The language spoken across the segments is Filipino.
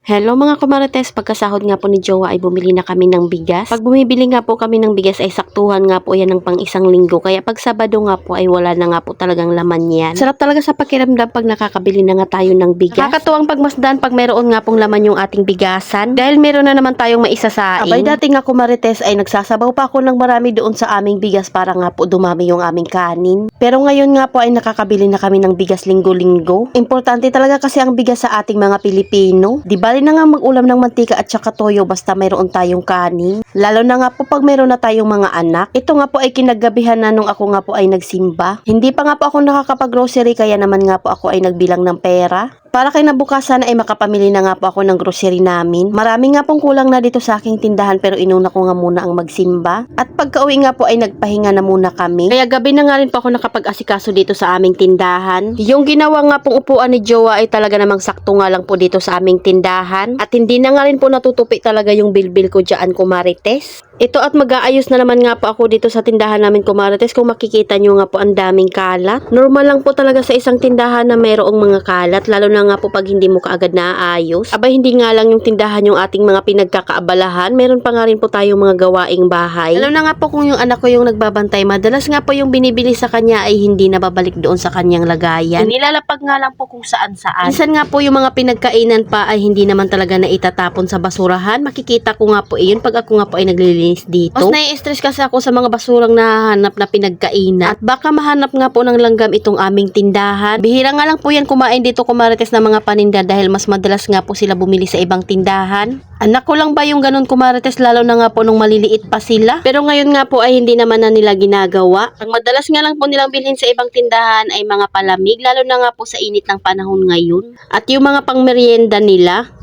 Hello mga kumarites, pagkasahod nga po ni Jowa ay bumili na kami ng bigas. Pag bumibili nga po kami ng bigas ay saktuhan nga po yan ng pang isang linggo. Kaya pag Sabado nga po ay wala na nga po talagang laman yan. Sarap talaga sa pakiramdam pag nakakabili na nga tayo ng bigas. Nakakatuwang pagmasdan pag mayroon nga pong laman yung ating bigasan. Dahil meron na naman tayong maisasaing. Abay dati nga kumarites ay nagsasabaw pa ako ng marami doon sa aming bigas para nga po dumami yung aming kanin. Pero ngayon nga po ay nakakabili na kami ng bigas linggo-linggo. Importante talaga kasi ang bigas sa ating mga Pilipino. Di ba na nga mag-ulam ng mantika at saka toyo basta mayroon tayong kanin. Lalo na nga po pag mayroon na tayong mga anak. Ito nga po ay kinagabihan na nung ako nga po ay nagsimba. Hindi pa nga po ako nakakapag-grocery kaya naman nga po ako ay nagbilang ng pera. Para kinabukasan ay makapamili na nga po ako ng grocery namin. Marami nga pong kulang na dito sa aking tindahan pero inuna ko nga muna ang magsimba. At pagka-uwi nga po ay nagpahinga na muna kami. Kaya gabi na nga rin po ako nakapag-asikaso dito sa aming tindahan. Yung ginawa nga pong upuan ni Jowa ay talaga namang sakto nga lang po dito sa aming tindahan. At hindi na nga rin po natutupi talaga yung bilbil ko dyan, kumarites. Ito at mag-aayos na naman nga po ako dito sa tindahan namin, kumarites. Kung makikita nyo nga po ang daming kalat. Normal lang po talaga sa isang tindahan na mayroong mga kalat. Lalo na nga po pag hindi mo kaagad naaayos. Abay hindi nga lang yung tindahan yung ating mga pinagkakaabalahan. Meron pa nga rin po tayong mga gawaing bahay. Lalo na nga po kung yung anak ko yung nagbabantay. Madalas nga po yung binibili sa kanya ay hindi nababalik doon sa kanyang lagayan. Nilalapag nga lang po kung saan saan. Minsan nga po yung mga pinagkainan pa ay hindi naman talaga na itatapon sa basurahan. Makikita ko nga po yun pag ako nga po ay naglilinis dito. Mas nai-stress kasi ako sa mga basurang nahanap na pinagkainan. At baka mahanap nga po ng langgam itong aming tindahan. Bihira nga lang po yan kumain dito, kumarites, na mga paninda dahil mas madalas nga po sila bumili sa ibang tindahan. Anak ko lang ba yung ganun, kumarites, lalo na nga po nung maliliit pa sila. Pero ngayon nga po ay hindi naman na nila ginagawa. Ang madalas nga lang po nilang bilhin sa ibang tindahan ay mga palamig, lalo na nga po sa init ng panahon ngayon. At yung mga pangmeryenda nila.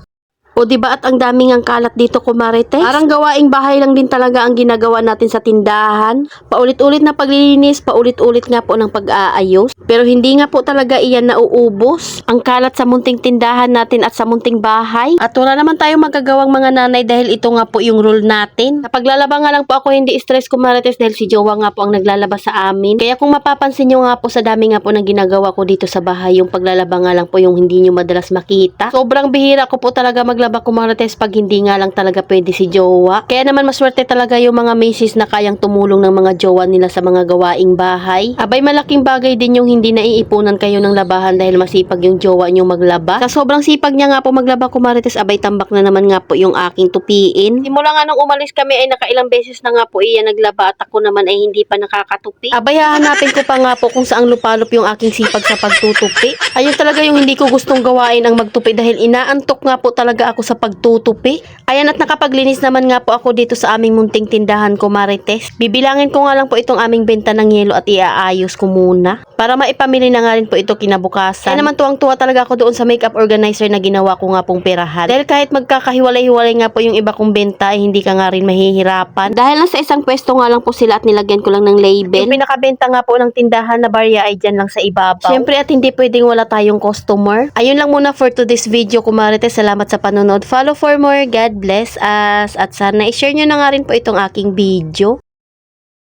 O diba at ang daming ang kalat dito, kumarites? Parang gawaing bahay lang din talaga ang ginagawa natin sa tindahan. Paulit-ulit na paglilinis, paulit-ulit nga po ng pag-aayos. Pero hindi nga po talaga iyan nauubos. Ang kalat sa munting tindahan natin at sa munting bahay. At wala naman tayong magagawang mga nanay dahil ito nga po yung rule natin. Sa paglalaba nga lang po ako hindi stress, kumarites, dahil si Jowa nga po ang naglalaba sa amin. Kaya kung mapapansin nyo nga po sa dami nga po ng ginagawa ko dito sa bahay, yung paglalaba nga lang po yung hindi nyo madalas makita. Sobrang bihira ko po talaga maglaba, kumarites, pag hindi nga lang talaga pwede si Jowa. Kaya naman maswerte talaga yung mga misis na kayang tumulong ng mga jowa nila sa mga gawaing bahay. Abay malaking bagay din yung hindi naiipunan kayo ng labahan dahil masipag yung jowa nyo maglaba. Sa sobrang sipag niya nga po maglaba, kumarites, abay tambak na naman nga po yung aking tupiin. Simula nga nung umalis kami ay nakailang beses na nga po iyan naglaba at ako naman ay hindi pa nakakatupi. Abay hahanapin ko pa nga po kung saang lupalop yung aking sipag sa pagtutupi. Ayun talaga yung hindi ko gustong gawain ang magtupi dahil inaantok nga po talaga ako sa pagtutupi. Ayan, at nakapaglinis naman nga po ako dito sa aming munting tindahan, kumarites. Bibilangin ko nga lang po itong aming benta ng yelo at iaayos ko muna para maipamili na nga rin po ito kinabukasan. Kaya naman tuwang-tuwa talaga ako doon sa makeup organizer na ginawa ko nga pong perahan. Dahil kahit magkakahiwalay-hiwalay nga po yung iba kong benta ay hindi ka nga rin mahihirapan. Dahil nasa isang pwesto nga lang po sila at nilagyan ko lang ng label. Yung pinakabenta nga po ng tindahan na barya ay dyan lang sa ibabaw. Siyempre at hindi pwedeng wala tayong customer. Ayun lang muna for today's video, kumarites. Salamat sa panonood. Follow for more. God bless us. At sana i-share nyo na nga rin po itong aking video.